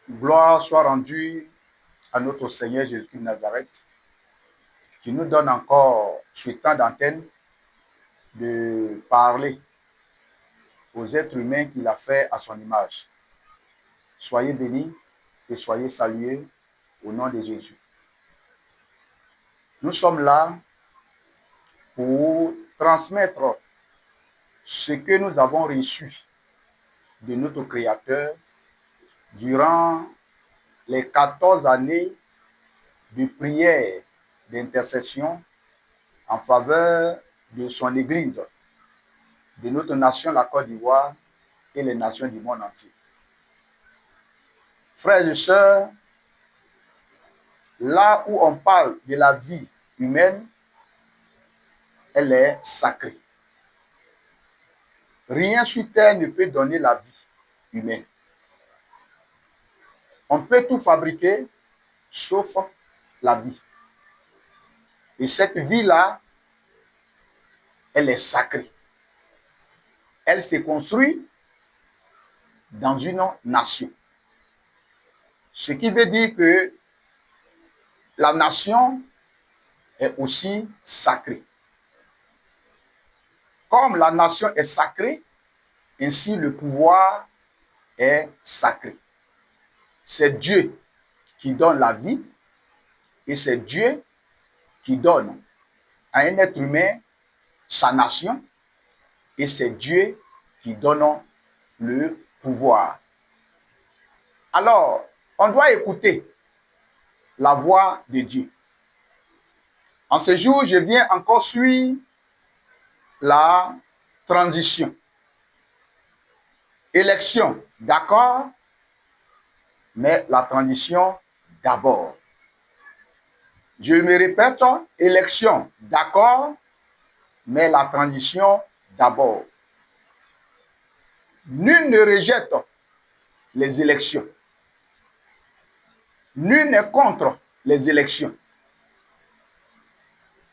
Gloire soit rendue à notre Seigneur Jésus-Christ de Nazareth, qui nous donne encore ce temps d'antenne de parler aux êtres humains qu'il a fait à son image. Soyez bénis et soyez salués au nom de Jésus. Nous sommes là pour transmettre ce que nous avons reçu de notre Créateur durant les 14 années de prière, d'intercession en faveur de son Église, de notre nation, la Côte d'Ivoire, et les nations du monde entier. Frères et sœurs, là où on parle de la vie humaine, elle est sacrée. Rien sur terre ne peut donner la vie humaine. On peut tout fabriquer, sauf la vie. Et cette vie-là, elle est sacrée. Elle se construit dans une nation. Ce qui veut dire que la nation est aussi sacrée. Comme la nation est sacrée, ainsi le pouvoir est sacré. C'est Dieu qui donne la vie et c'est Dieu qui donne à un être humain sa nation et c'est Dieu qui donne le pouvoir. Alors, on doit écouter la voix de Dieu. En ce jour, je viens encore suivre la transition. Élection, d'accord, mais la transition d'abord. Je me répète, élection, d'accord, mais la transition d'abord. Nul ne rejette les élections. Nul n'est contre les élections.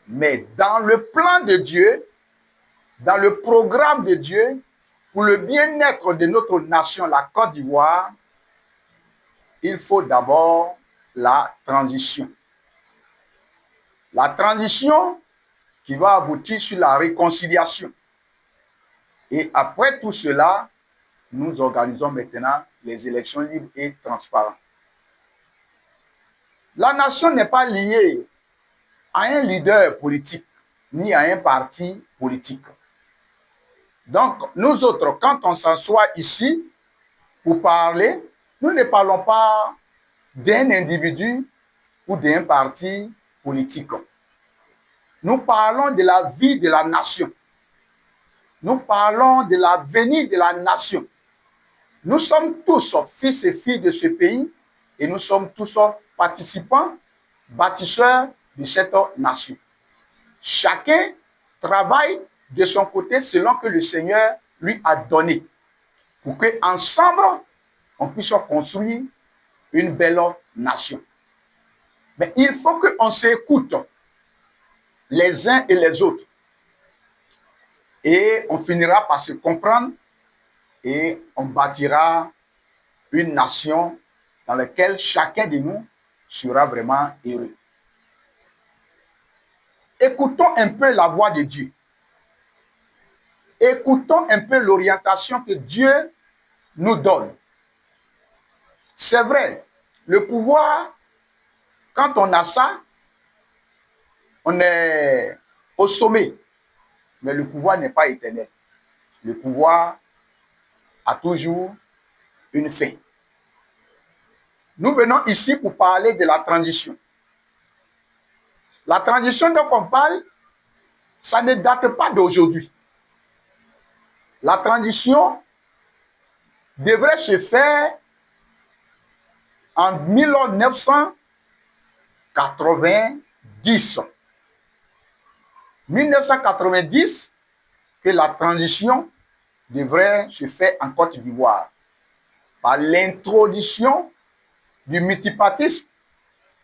Mais dans le plan de Dieu, dans le programme de Dieu, pour le bien-être de notre nation, la Côte d'Ivoire, il faut d'abord la transition. La transition qui va aboutir sur la réconciliation. Et après tout cela, nous organisons maintenant les élections libres et transparentes. La nation n'est pas liée à un leader politique, ni à un parti politique. Donc, nous autres, quand on s'assoit ici pour parler, nous ne parlons pas d'un individu ou d'un parti politique. Nous parlons de la vie de la nation. Nous parlons de l'avenir de la nation. Nous sommes tous fils et filles de ce pays et nous sommes tous participants, bâtisseurs de cette nation. Chacun travaille de son côté selon que le Seigneur lui a donné pour qu'ensemble, on puisse construire une belle nation. Mais il faut qu'on s'écoute les uns et les autres. Et on finira par se comprendre et on bâtira une nation dans laquelle chacun de nous sera vraiment heureux. Écoutons un peu la voix de Dieu. Écoutons un peu l'orientation que Dieu nous donne. C'est vrai, le pouvoir, quand on a ça, on est au sommet. Mais le pouvoir n'est pas éternel. Le pouvoir a toujours une fin. Nous venons ici pour parler de la transition. La transition dont on parle, ça ne date pas d'aujourd'hui. La transition devrait se faire en 1990. 1990, que la transition devrait se faire en Côte d'Ivoire par l'introduction du multipartisme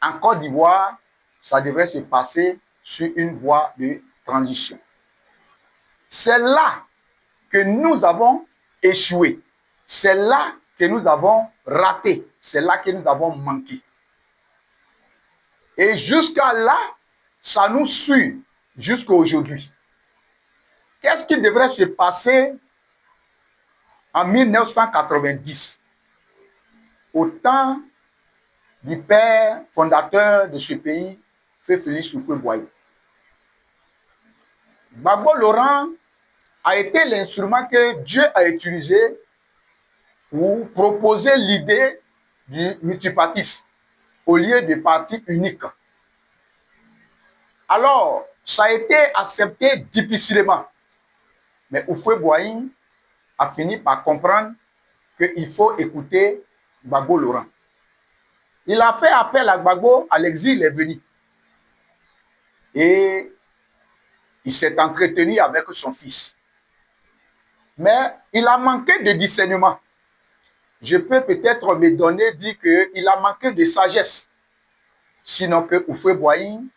en Côte d'Ivoire. Ça devrait se passer sur une voie de transition. C'est là que nous avons échoué. C'est là que nous avons raté. C'est là que nous avons manqué. Et jusqu'à là, ça nous suit jusqu'à aujourd'hui. Qu'est-ce qui devrait se passer en 1990, au temps du père fondateur de ce pays, Félix Houphouët-Boigny? Gbagbo Laurent a été l'instrument que Dieu a utilisé pour proposer l'idée du multipartisme au lieu de parti unique. Alors, ça a été accepté difficilement. Mais Houphouët-Boigny a fini par comprendre qu'il faut écouter Gbagbo Laurent. Il a fait appel à Gbagbo, à l'exil, il est venu. Et il s'est entretenu avec son fils. Mais il a manqué de discernement. Je peux peut-être me donner, dire qu'il a manqué de sagesse. Sinon que Houphouët-Boigny,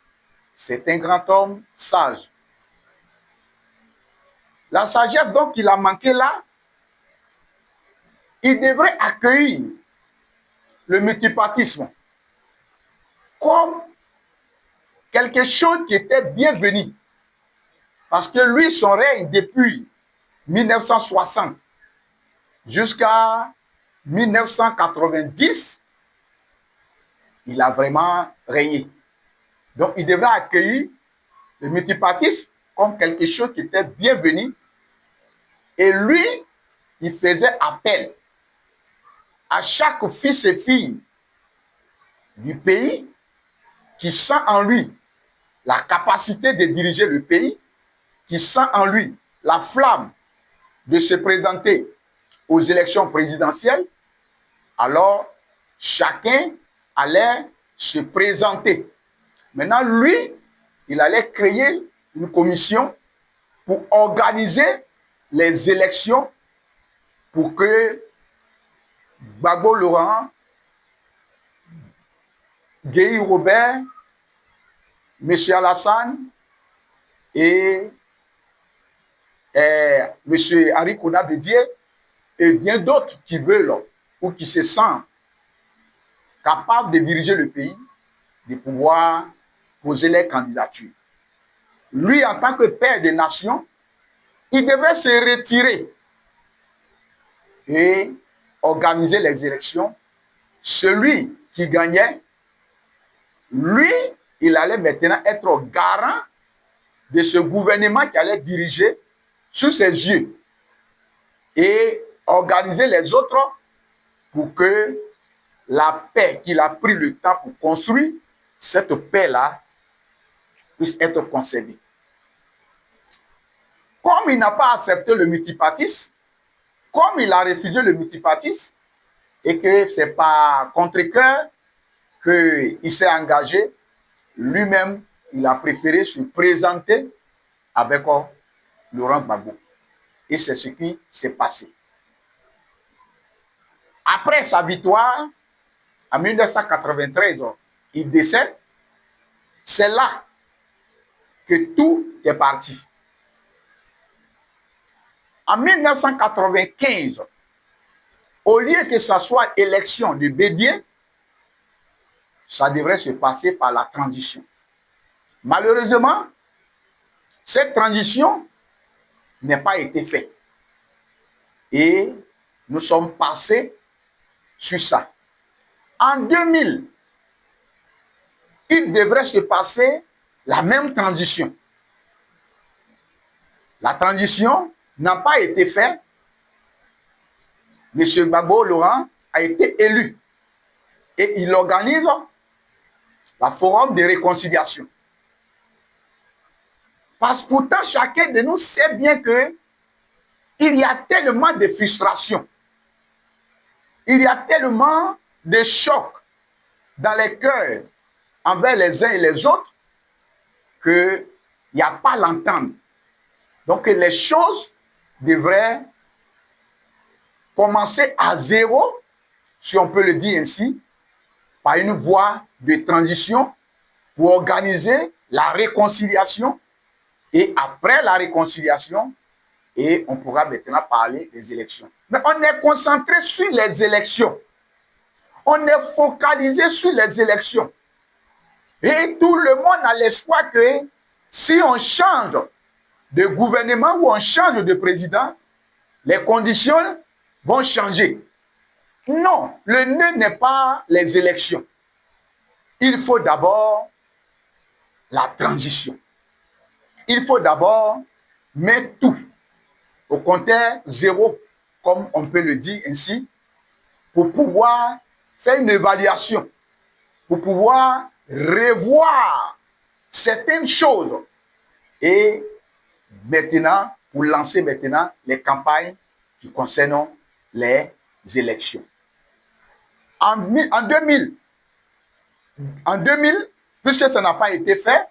c'est un grand homme sage. La sagesse donc qu'il a manqué là, il devrait accueillir le multipartisme comme quelque chose qui était bienvenu. Parce que lui, son règne depuis 1960 jusqu'à 1990, il a vraiment régné. Donc, il devrait accueillir le multipartisme comme quelque chose qui était bienvenu. Et lui, il faisait appel à chaque fils et fille du pays qui sent en lui la capacité de diriger le pays, qui sent en lui la flamme de se présenter aux élections présidentielles. Alors, chacun allait se présenter. Maintenant, lui, il allait créer une commission pour organiser les élections pour que Gbagbo Laurent, Guéhi Robert, M. Alassane et M. Henri Konan Bédié et bien d'autres qui veulent ou qui se sentent capables de diriger le pays, de pouvoir poser les candidatures. Lui, en tant que père de nation, il devrait se retirer et organiser les élections. Celui qui gagnait, lui, il allait maintenant être garant de ce gouvernement qui allait diriger sous ses yeux et organiser les autres pour que la paix qu'il a pris le temps pour construire, cette paix-là puisse être conservée. Comme il n'a pas accepté le multipartisme, comme il a refusé le multipartisme, et que c'est par contre-cœur qu'il s'est engagé, lui-même, il a préféré se présenter avec Laurent Gbagbo. Et c'est ce qui s'est passé. Après sa victoire, en 1993, il décède. C'est là que tout est parti. En 1995, au lieu que ce soit élection de Bédié, ça devrait se passer par la transition. Malheureusement, cette transition n'a pas été faite. Et nous sommes passés sur ça. En 2000, il devrait se passer la même transition. La transition n'a pas été faite. M. Gbagbo Laurent a été élu. Et il organise la forum de réconciliation. Parce que pourtant, chacun de nous sait bien que il y a tellement de frustration. Il y a tellement de chocs dans les cœurs envers les uns et les autres qu'il n'y a pas l'entente. Donc, les choses devraient commencer à zéro, si on peut le dire ainsi, par une voie de transition pour organiser la réconciliation. Et après la réconciliation, et on pourra maintenant parler des élections. Mais on est concentré sur les élections. On est focalisé sur les élections. Et tout le monde a l'espoir que si on change de gouvernement ou on change de président, les conditions vont changer. Non, le nœud n'est pas les élections. Il faut d'abord la transition. Il faut d'abord mettre tout au compteur zéro, comme on peut le dire ainsi, pour pouvoir faire une évaluation, pour pouvoir revoir certaines choses et maintenant, pour lancer maintenant les campagnes qui concernent les élections. En 2000, puisque ça n'a pas été fait,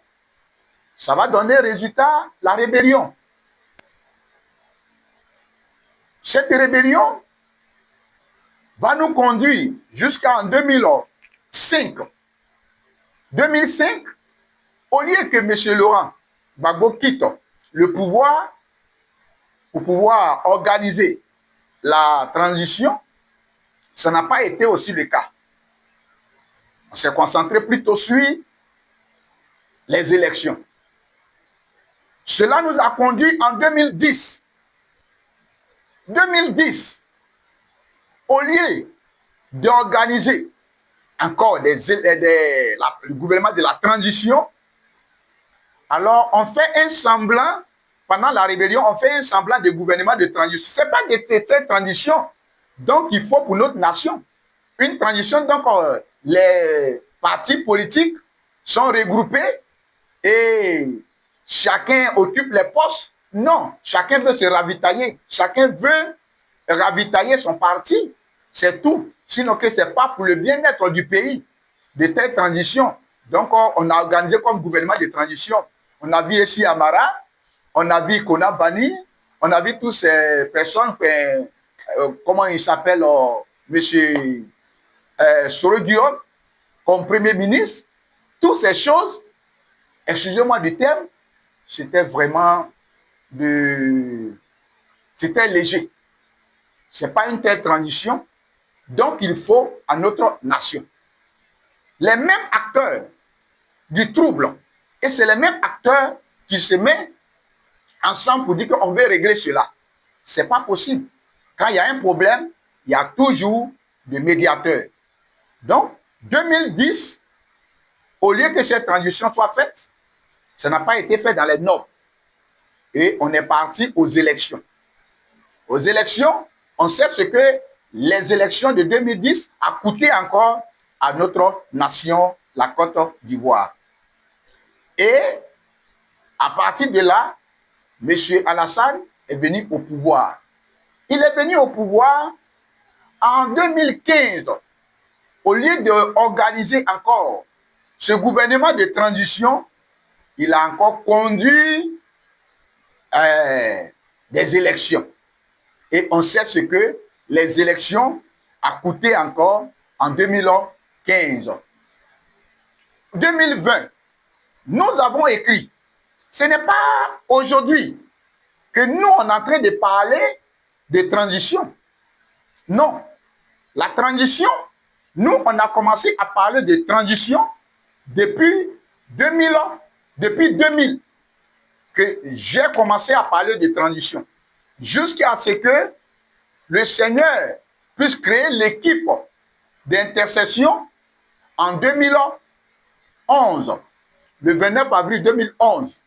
ça va donner résultat la rébellion. Cette rébellion va nous conduire jusqu'en 2005. 2005, au lieu que M. Laurent Gbagbo quitte le pouvoir pour pouvoir organiser la transition, ça n'a pas été aussi le cas. On s'est concentré plutôt sur les élections. Cela nous a conduit en 2010. 2010, au lieu d'organiser encore le gouvernement de la transition, alors on fait un semblant, pendant la rébellion, on fait un semblant de gouvernement de transition. Ce n'est pas de transition, donc il faut pour notre nation. Une transition, donc les partis politiques sont regroupés et chacun occupe les postes. Non, chacun veut se ravitailler. Chacun veut ravitailler son parti. C'est tout. Sinon que ce n'est pas pour le bien-être du pays de telle transition. Donc, on a organisé comme gouvernement de transition. On a vu ici Amara, on a vu Kona Bani, on a vu toutes ces personnes, comment il s'appelle, M. Soro Guillaume, comme Premier ministre. Toutes ces choses, excusez-moi du terme, c'était vraiment c'était léger. Ce n'est pas une telle transition. Donc, il faut à notre nation. Les mêmes acteurs du trouble, et c'est les mêmes acteurs qui se mettent ensemble pour dire qu'on veut régler cela. Ce n'est pas possible. Quand il y a un problème, il y a toujours des médiateurs. Donc, 2010, au lieu que cette transition soit faite, ça n'a pas été fait dans les normes. Et on est parti aux élections. Aux élections, on sait ce que les élections de 2010 a coûté encore à notre nation, la Côte d'Ivoire. Et à partir de là, M. Alassane est venu au pouvoir. Il est venu au pouvoir en 2015. Au lieu d'organiser encore ce gouvernement de transition, il a encore conduit des élections. Et on sait ce que les élections ont coûté encore en 2015. 2020, nous avons écrit, ce n'est pas aujourd'hui que nous, on est en train de parler de transition. Non. La transition, nous, on a commencé à parler de transition depuis 2000 ans, depuis 2000, que j'ai commencé à parler de transition. Jusqu'à ce que le Seigneur puisse créer l'équipe d'intercession en 2011, le 29 avril 2011,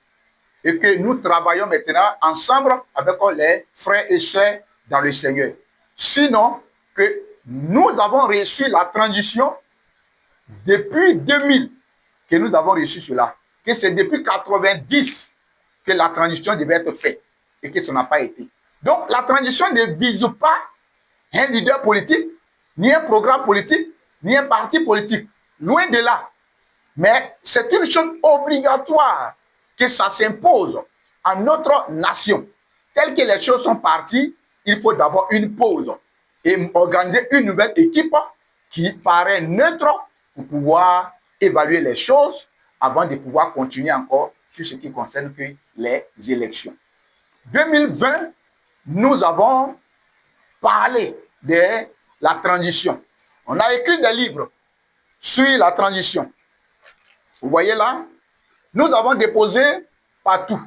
et que nous travaillons maintenant ensemble avec les frères et sœurs dans le Seigneur. Sinon, que nous avons reçu la transition depuis 2000, que nous avons reçu cela, que c'est depuis 90 que la transition devait être faite et que ça n'a pas été. Donc, la transition ne vise pas un leader politique, ni un programme politique, ni un parti politique. Loin de là. Mais c'est une chose obligatoire que ça s'impose à notre nation. Telles que les choses sont parties, il faut d'abord une pause et organiser une nouvelle équipe qui paraît neutre pour pouvoir évaluer les choses avant de pouvoir continuer encore sur ce qui concerne que les élections. 2020, nous avons parler de la transition. On a écrit des livres sur la transition. Vous voyez là, nous avons déposé partout,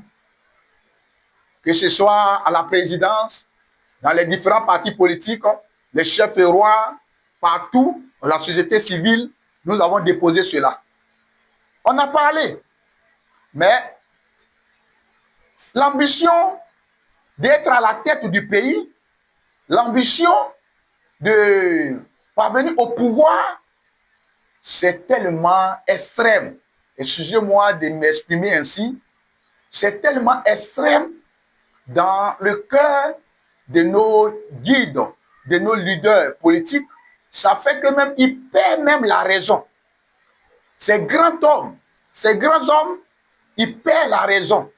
que ce soit à la présidence, dans les différents partis politiques, les chefs et rois, partout, dans la société civile, nous avons déposé cela. On a parlé, mais l'ambition d'être à la tête du pays, l'ambition de parvenir au pouvoir, c'est tellement extrême. Excusez-moi de m'exprimer ainsi. C'est tellement extrême dans le cœur de nos guides, de nos leaders politiques. Ça fait que même ils perdent même la raison. Ces grands hommes, ils perdent la raison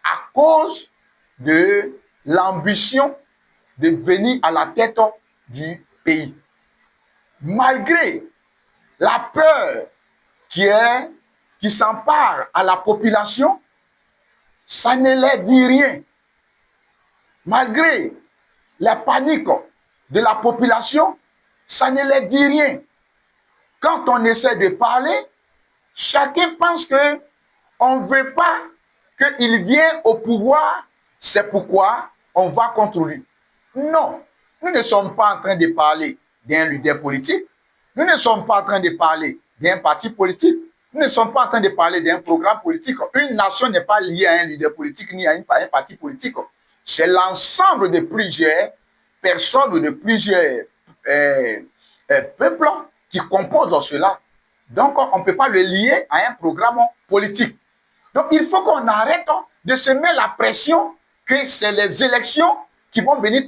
à cause de l'ambition de venir à la tête du pays. Malgré la peur qui s'empare à la population, ça ne leur dit rien. Malgré la panique de la population, ça ne leur dit rien. Quand on essaie de parler, chacun pense que on ne veut pas qu'il vienne au pouvoir, c'est pourquoi on va contre lui. Non, nous ne sommes pas en train de parler d'un leader politique, nous ne sommes pas en train de parler d'un parti politique, nous ne sommes pas en train de parler d'un programme politique. Une nation n'est pas liée à un leader politique ni à un parti politique. C'est l'ensemble de plusieurs personnes ou de plusieurs peuples qui composent cela. Donc, on ne peut pas le lier à un programme politique. Donc, il faut qu'on arrête de se mettre la pression que c'est les élections qui vont venir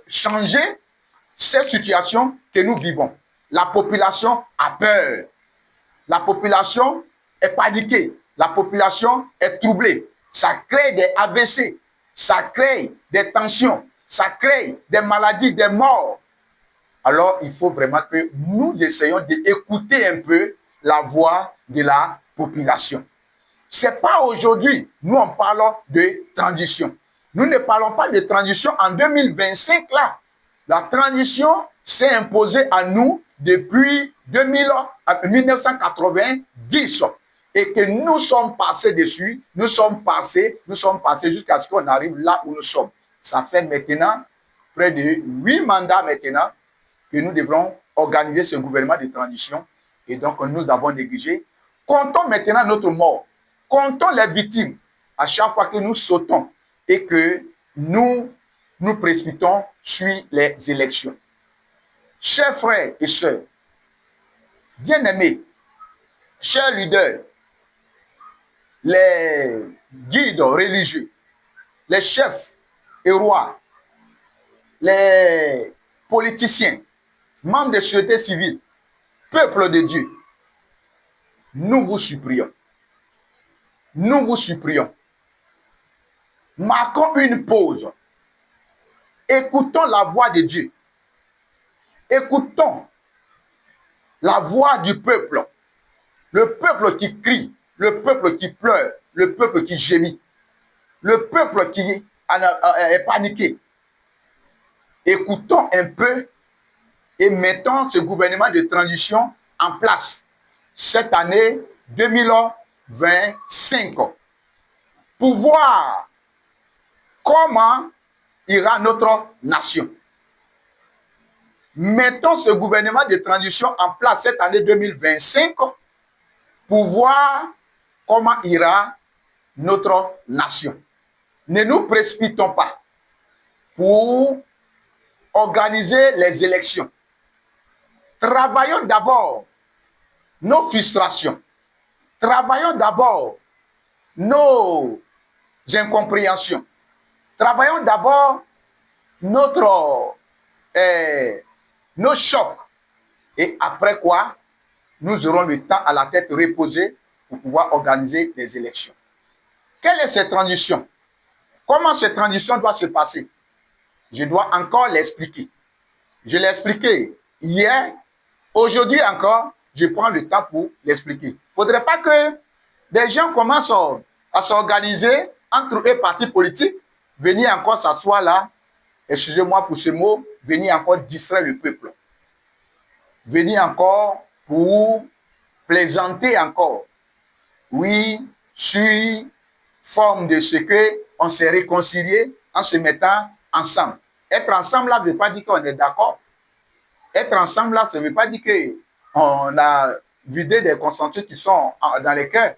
changer cette situation que nous vivons. La population a peur. La population est paniquée. La population est troublée. Ça crée des AVC. Ça crée des tensions. Ça crée des maladies, des morts. Alors, il faut vraiment que nous essayions d'écouter un peu la voix de la population. Ce n'est pas aujourd'hui, nous on parle de transition. Nous ne parlons pas de transition en 2025 là. La transition s'est imposée à nous depuis 1990 et que nous sommes passés dessus, nous sommes passés jusqu'à ce qu'on arrive là où nous sommes. Ça fait maintenant près de 8 mandats maintenant que nous devrons organiser ce gouvernement de transition et donc nous avons négligé. Comptons maintenant notre mort. Comptons les victimes à chaque fois que nous sautons et que nous nous précipitons sur les élections. Chers frères et sœurs, bien-aimés, chers leaders, les guides religieux, les chefs et rois, les politiciens, membres de société civile, peuple de Dieu, nous vous supplions. Nous vous supplions. Marquons une pause. Écoutons la voix de Dieu. Écoutons la voix du peuple. Le peuple qui crie, le peuple qui pleure, le peuple qui gémit, le peuple qui est paniqué. Écoutons un peu et mettons ce gouvernement de transition en place cette année 2025 pour voir comment ira notre nation. Mettons ce gouvernement de transition en place cette année 2025 pour voir comment ira notre nation. Ne nous précipitons pas pour organiser les élections. Travaillons d'abord nos frustrations. Travaillons d'abord nos incompréhensions. Travaillons d'abord nos chocs. Et après quoi, nous aurons le temps à la tête reposée pour pouvoir organiser les élections. Quelle est cette transition? Comment cette transition doit se passer? Je dois encore l'expliquer. Je l'ai expliqué hier. Aujourd'hui encore, je prends le temps pour l'expliquer. Il ne faudrait pas que des gens commencent à s'organiser entre eux partis politiques, venir encore s'asseoir là excusez-moi pour ce mot, venir encore distraire le peuple. Venir encore pour plaisanter encore. Oui, sur forme de ce qu'on s'est réconcilié en se mettant ensemble. Être ensemble là ne veut pas dire qu'on est d'accord. Être ensemble là, ça ne veut pas dire qu'on a vidé des consensus qui sont dans les cœurs.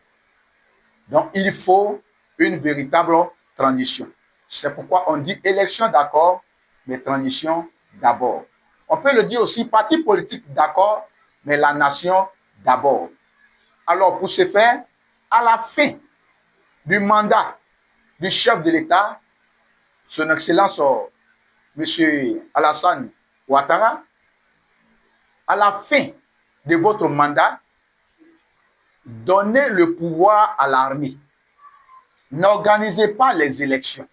Donc, il faut une véritable transition. C'est pourquoi on dit élection d'accord, mais transition d'abord. On peut le dire aussi parti politique d'accord, mais la nation d'abord. Alors, pour ce faire, à la fin du mandat du chef de l'État, son Excellence M. Alassane Ouattara, à la fin de votre mandat, donnez le pouvoir à l'armée. N'organisez pas les élections.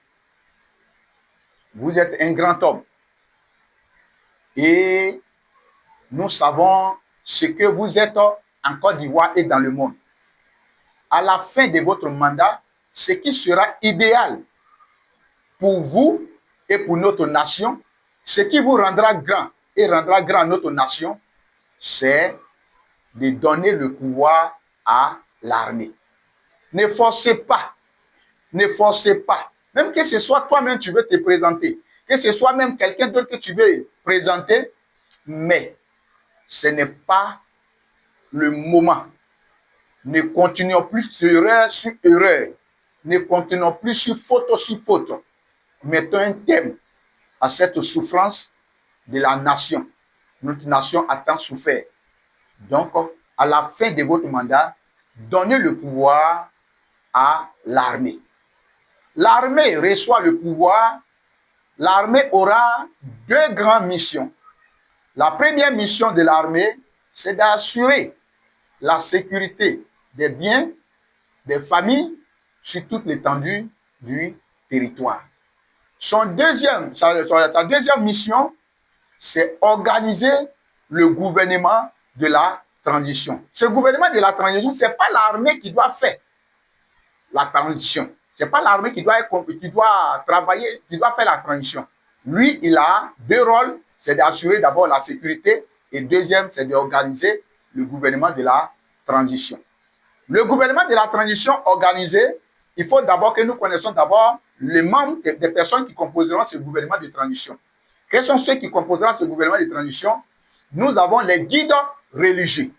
Vous êtes un grand homme. Et nous savons ce que vous êtes en Côte d'Ivoire et dans le monde. À la fin de votre mandat, ce qui sera idéal pour vous et pour notre nation, ce qui vous rendra grand et rendra grand notre nation, c'est de donner le pouvoir à l'armée. Ne forcez pas. Ne forcez pas. Même que ce soit toi-même tu veux te présenter, que ce soit même quelqu'un d'autre que tu veux présenter, mais ce n'est pas le moment. Ne continuons plus sur erreur sur erreur. Ne continuons plus sur faute sur faute. Mettons un thème à cette souffrance de la nation. Notre nation a tant souffert. Donc, à la fin de votre mandat, donnez le pouvoir à l'armée. L'armée reçoit le pouvoir. L'armée aura deux grandes missions. La première mission de l'armée, c'est d'assurer la sécurité des biens, des familles sur toute l'étendue du territoire. Sa deuxième mission, c'est organiser le gouvernement de la transition. Ce gouvernement de la transition, ce n'est pas l'armée qui doit faire la transition. Ce n'est pas l'armée qui doit travailler, qui doit faire la transition. Lui, il a deux rôles, c'est d'assurer d'abord la sécurité et deuxième, c'est d'organiser le gouvernement de la transition. Le gouvernement de la transition organisé, il faut d'abord que nous connaissions d'abord les membres des personnes qui composeront ce gouvernement de transition. Quels sont ceux qui composeront ce gouvernement de transition? Nous avons les guides religieux.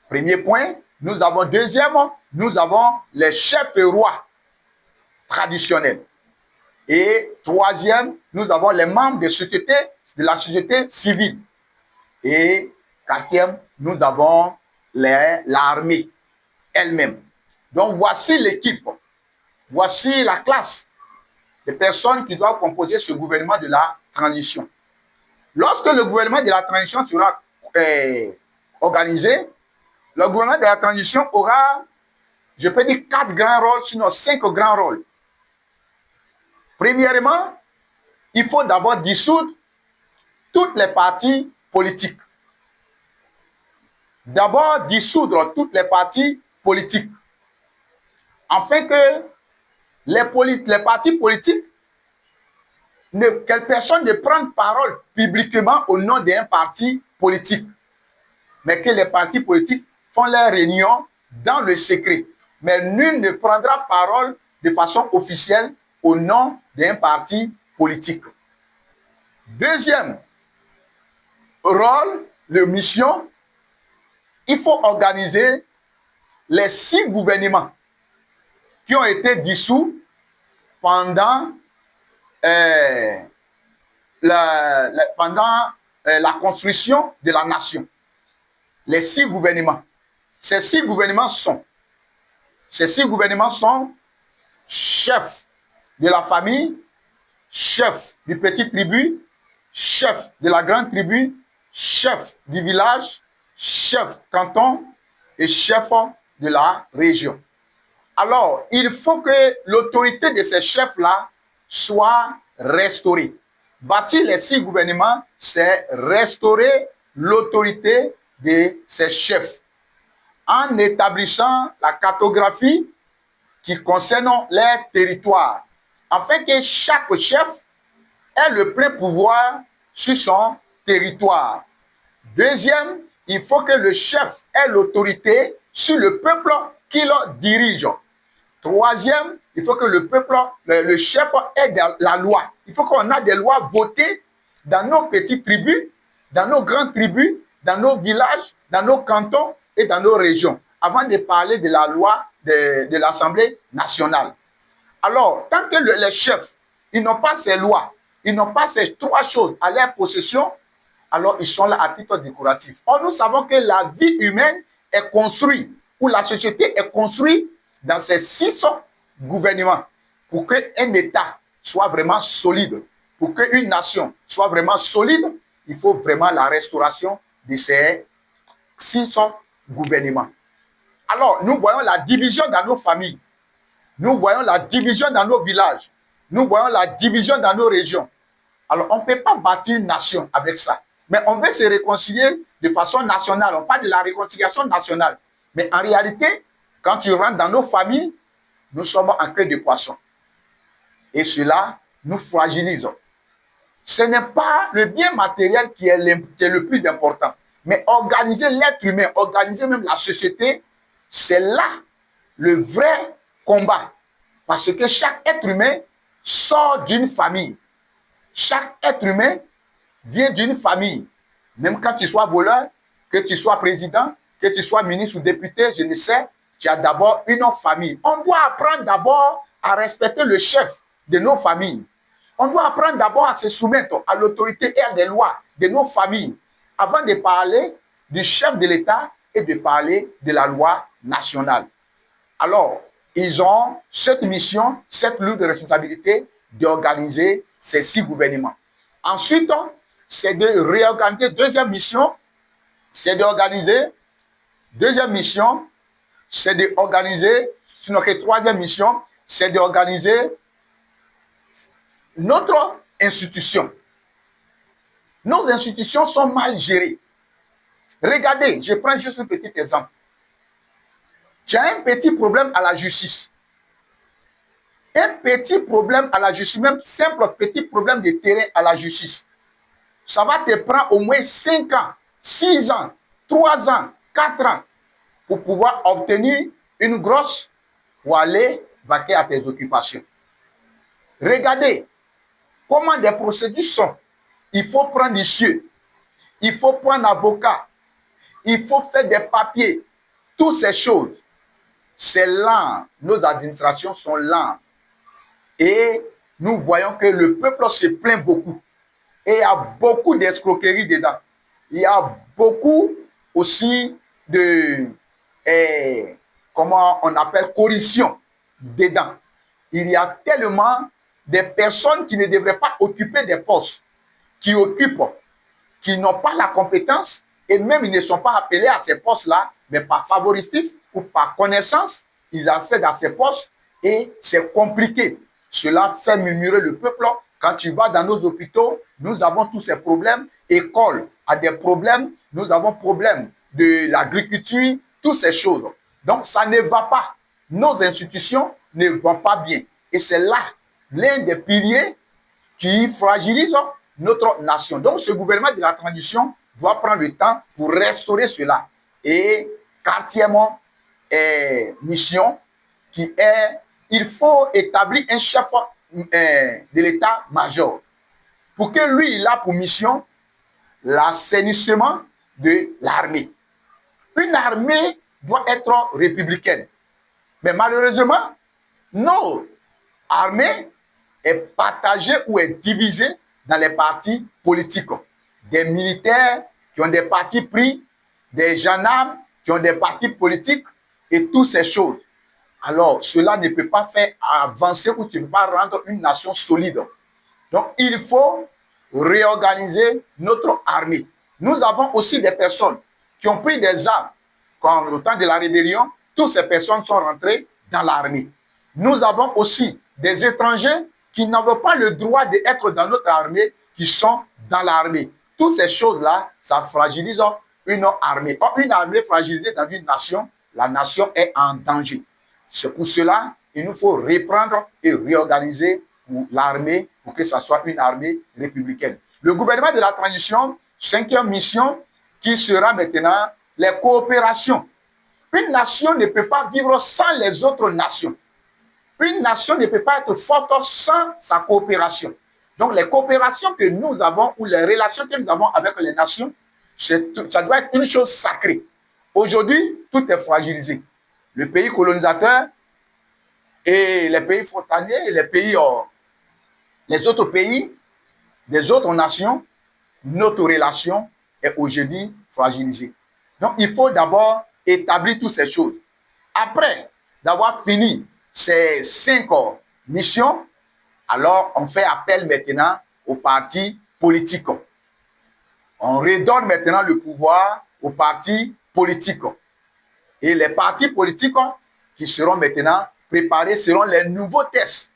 Premier point. Nous avons deuxième, nous avons les chefs et rois traditionnels. Et troisième, nous avons les membres de la société civile. Et quatrième, nous avons l'armée elle-même. Donc voici l'équipe, voici la classe de personnes qui doivent composer ce gouvernement de la transition. Lorsque le gouvernement de la transition sera organisé, le gouvernement de la transition aura, je peux dire, 4 grands rôles, sinon 5 grands rôles. Premièrement, il faut d'abord dissoudre toutes les partis politiques. D'abord, dissoudre toutes les partis politiques. Afin que les partis politiques, que personne ne prenne parole publiquement au nom d'un parti politique, mais que les partis politiques font leurs réunions dans le secret. Mais nul ne prendra parole de façon officielle au nom d'un parti politique. Deuxième rôle, mission, il faut organiser les 6 gouvernements qui ont été dissous pendant la construction de la nation. Les 6 gouvernements. Ces 6 gouvernements sont chef de la famille, chef du petit tribu, chef de la grande tribu, chef du village, chef canton et chef de la région. Alors, il faut que l'autorité de ces chefs-là soit restaurée. Bâtir les 6 gouvernements, c'est restaurer l'autorité de ces chefs en établissant la cartographie qui concerne les territoires, afin que chaque chef ait le plein pouvoir sur son territoire. Deuxième, il faut que le chef ait l'autorité sur le peuple qu'il dirige. Troisième, il faut que le peuple, le chef ait la loi. Il faut qu'on ait des lois votées dans nos petites tribus, dans nos grandes tribus, dans nos villages, dans nos cantons et dans nos régions, avant de parler de la loi de l'Assemblée nationale. Alors, tant que les chefs, ils n'ont pas ces lois, ils n'ont pas ces trois choses à leur possession, alors ils sont là à titre décoratif. Or, nous savons que la vie humaine est construite, ou la société est construite dans ces 6 gouvernements pour qu'un État soit vraiment solide, pour qu'une nation soit vraiment solide, il faut vraiment la restauration de ces 6 gouvernements. Alors, nous voyons la division dans nos familles, nous voyons la division dans nos villages, nous voyons la division dans nos régions. Alors, on ne peut pas bâtir une nation avec ça. Mais on veut se réconcilier de façon nationale. On parle de la réconciliation nationale. Mais en réalité, quand tu rentres dans nos familles, nous sommes en queue de poisson. Et cela nous fragilise. Ce n'est pas le bien matériel qui est le plus important. Mais organiser l'être humain, organiser même la société, c'est là le vrai combat. Parce que chaque être humain sort d'une famille. Chaque être humain vient d'une famille. Même quand tu sois voleur, que tu sois président, que tu sois ministre ou député, je ne sais, tu as d'abord une famille. On doit apprendre d'abord à respecter le chef de nos familles. On doit apprendre d'abord à se soumettre à l'autorité et à des lois de nos familles avant de parler du chef de l'État et de parler de la loi nationale. Alors, ils ont cette mission, cette lourde responsabilité d'organiser ces 6 gouvernements. Ensuite, c'est de réorganiser. Deuxième mission, c'est d'organiser. Deuxième mission, c'est d'organiser. Sinon, troisième mission, c'est d'organiser notre institution. Nos institutions sont mal gérées. Regardez, je prends juste un petit exemple. J'ai un petit problème à la justice. Un petit problème à la justice, même simple petit problème de terrain à la justice. Ça va te prendre au moins 5 ans, 6 ans, 3 ans, 4 ans pour pouvoir obtenir une grosse pour aller vaquer à tes occupations. Regardez comment des procédures sont. Il faut prendre des cieux, il faut prendre un avocat, il faut faire des papiers, toutes ces choses. C'est lent, nos administrations sont lentes. Et nous voyons que le peuple se plaint beaucoup. Et il y a beaucoup d'escroqueries dedans. Il y a beaucoup aussi de, comment on appelle, corruption dedans. Il y a tellement de personnes qui ne devraient pas occuper des postes, qui occupent, qui n'ont pas la compétence, et même ils ne sont pas appelés à ces postes-là, mais par favoritisme ou par connaissance, ils accèdent à ces postes et c'est compliqué. Cela fait murmurer le peuple. Quand tu vas dans nos hôpitaux, nous avons tous ces problèmes. École a des problèmes. Nous avons problèmes de l'agriculture, toutes ces choses. Donc, ça ne va pas. Nos institutions ne vont pas bien. Et c'est là l'un des piliers qui fragilise notre nation. Donc, ce gouvernement de la transition doit prendre le temps pour restaurer cela. Et quatrièmement, mission qui est, il faut établir un chef de l'état-major pour que lui, il a pour mission l'assainissement de l'armée. Une armée doit être républicaine. Mais malheureusement, nos armées est partagée ou est divisée dans les partis politiques. Des militaires qui ont des partis pris, des gendarmes qui ont des partis politiques et toutes ces choses. Alors, cela ne peut pas faire avancer ou tu ne peux pas rendre une nation solide. Donc, il faut réorganiser notre armée. Nous avons aussi des personnes qui ont pris des armes. Quand au temps de la rébellion, toutes ces personnes sont rentrées dans l'armée. Nous avons aussi des étrangers qui n'avaient pas le droit d'être dans notre armée, qui sont dans l'armée. Toutes ces choses-là, ça fragilise une armée. Or, une armée fragilisée dans une nation, la nation est en danger. C'est pour cela qu'il nous faut reprendre et réorganiser pour l'armée, pour que ça soit une armée républicaine. Le gouvernement de la transition, 5e mission, qui sera maintenant les coopérations. Une nation ne peut pas vivre sans les autres nations. Une nation ne peut pas être forte sans sa coopération. Donc les coopérations que nous avons ou les relations que nous avons avec les nations, ça doit être une chose sacrée. Aujourd'hui, tout est fragilisé. Le pays colonisateur et les pays frontaliers et les autres pays des autres nations, notre relation est aujourd'hui fragilisée. Donc il faut d'abord établir toutes ces choses. Après d'avoir fini ces 5 missions, alors on fait appel maintenant aux partis politiques. On redonne maintenant le pouvoir aux partis politiques. Et les partis politiques qui seront maintenant préparés selon les nouveaux tests,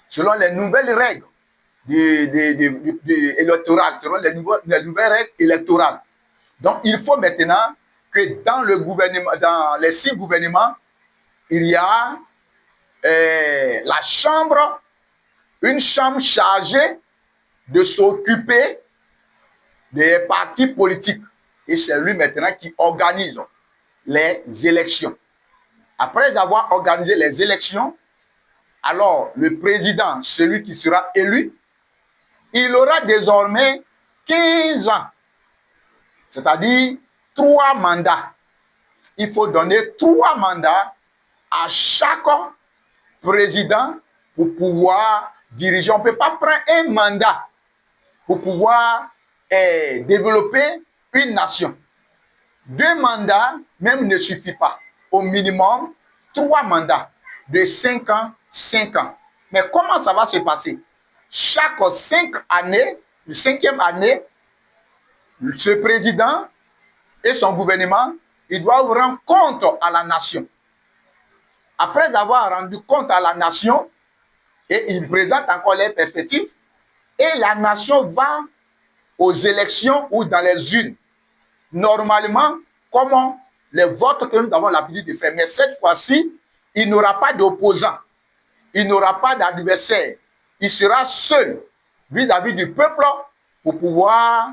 selon les nouvelles règles électorales, selon les nouvelles règles électorales. Donc il faut maintenant que dans le gouvernement, dans les 6 gouvernements, il y a la chambre, une chambre chargée de s'occuper des partis politiques. Et c'est lui maintenant qui organise les élections. Après avoir organisé les élections, alors le président, celui qui sera élu, il aura désormais 15 ans, c'est-à-dire 3 mandats. Il faut donner 3 mandats à chaque président pour pouvoir diriger. On ne peut pas prendre un mandat pour pouvoir développer une nation. 2 mandats même ne suffit pas. Au minimum, 3 mandats de 5 ans, 5 ans. Mais comment ça va se passer? Chaque 5 années, la 5e année, ce président et son gouvernement, ils doivent rendre compte à la nation. Après avoir rendu compte à la nation, et ils présentent encore les perspectives, et la nation va aux élections ou dans les urnes. Normalement, comme les votes que nous avons l'habitude de faire. Mais cette fois-ci, il n'aura pas d'opposant. Il n'aura pas d'adversaire. Il sera seul vis-à-vis du peuple pour pouvoir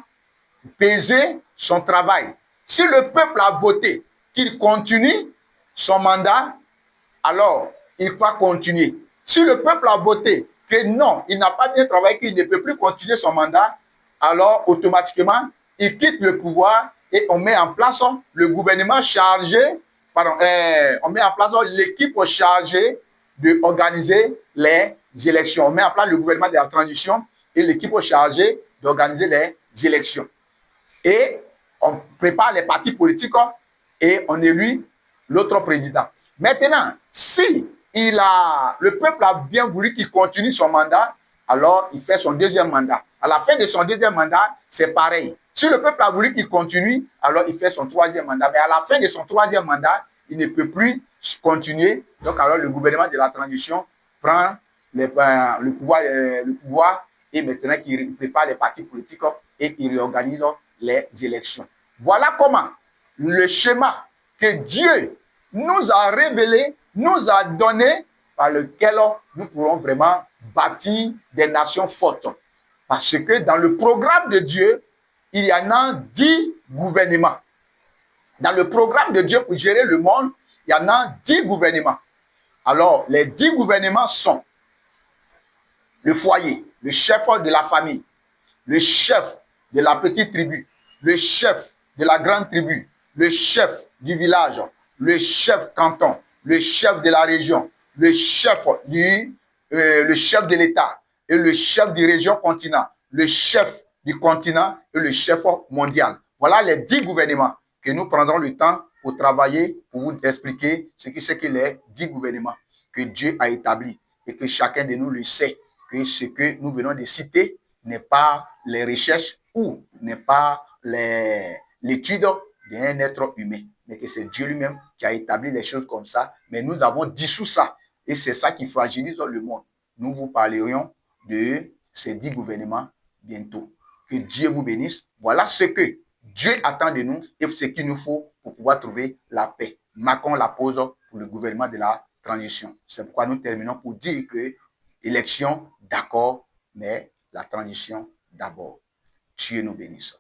peser son travail. Si le peuple a voté qu'il continue son mandat, alors il va continuer. Si le peuple a voté que non, il n'a pas bien travaillé, qu'il ne peut plus continuer son mandat, alors automatiquement, il quitte le pouvoir et on met en place le gouvernement chargé, on met en place l'équipe chargée d'organiser les élections. On met en place le gouvernement de la transition et l'équipe chargée d'organiser les élections. Et on prépare les partis politiques et on élit l'autre président. Maintenant, si le peuple a bien voulu qu'il continue son mandat, alors il fait son 2e mandat. À la fin de son 2e mandat, c'est pareil. Si le peuple a voulu qu'il continue, alors il fait son 3e mandat. Mais à la fin de son 3e mandat, il ne peut plus continuer. Donc alors le gouvernement de la transition prend le pouvoir et maintenant il prépare les partis politiques et il réorganise les élections. Voilà comment le schéma que Dieu nous a révélé, nous a donné, par lequel nous pourrons vraiment bâtir des nations fortes. Parce que dans le programme de Dieu, il y en a 10 gouvernements. Dans le programme de Dieu pour gérer le monde, il y en a 10 gouvernements. Alors, les 10 gouvernements sont le foyer, le chef de la famille, le chef de la petite tribu, le chef de la grande tribu, le chef du village, le chef canton, le chef de la région, le chef de l'État et le chef du région continent, le chef du continent et le chef mondial. Voilà les 10 gouvernements que nous prendrons le temps pour travailler, pour vous expliquer ce que les 10 gouvernements que Dieu a établis et que chacun de nous le sait, que ce que nous venons de citer n'est pas les recherches ou n'est pas l'étude d'un être humain, mais que c'est Dieu lui-même qui a établi les choses comme ça, mais nous avons dissous ça, et c'est ça qui fragilise le monde. Nous vous parlerions de ces 10 gouvernements bientôt. Que Dieu vous bénisse. Voilà ce que Dieu attend de nous et ce qu'il nous faut pour pouvoir trouver la paix. Marquons la pause pour le gouvernement de la transition. C'est pourquoi nous terminons pour dire que Élection, d'accord, mais la transition d'abord. Dieu nous bénisse.